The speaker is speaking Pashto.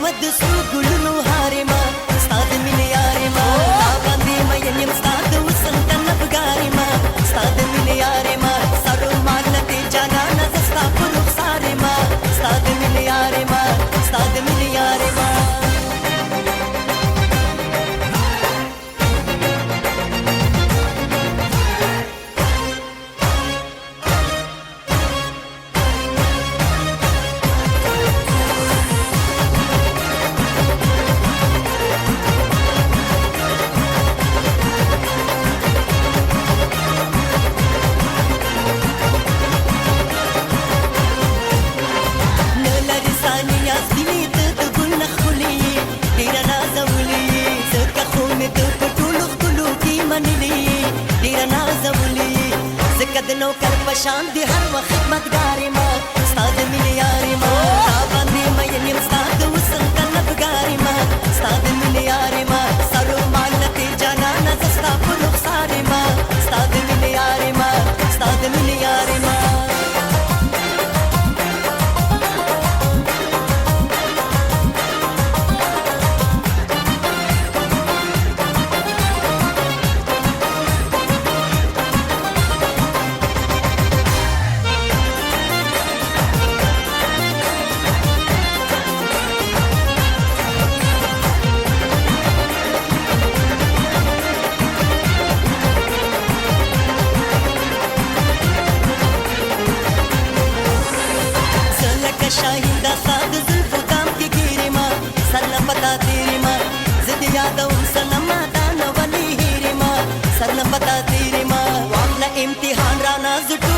مد سوقلو هارما استاد من يارما باندي ما ينيم استاد وسنتن بغارما استاد من يارما سرو مالتي جانانا زستا فروخ سارما استاد من يارما استاد من يارما دنو کر پشان دی هر وخت خدمتګاری ما استاد مینه یاري ما باندې مې نیم استاد وسن کنه بګاری ما استاد مینه یاري ما سرو مالتي جانانا زستا په رخسار ما استاد مینه یاري ما استاد مینه یاري ما शाहिदा साद जुल्फो दाम की गिरी माँ सरना पता तेरी माँ जिद यादव सनमा दाना वली हीरी माँ सरना पता तेरी माँ वाला इम्तिहान राना जुटू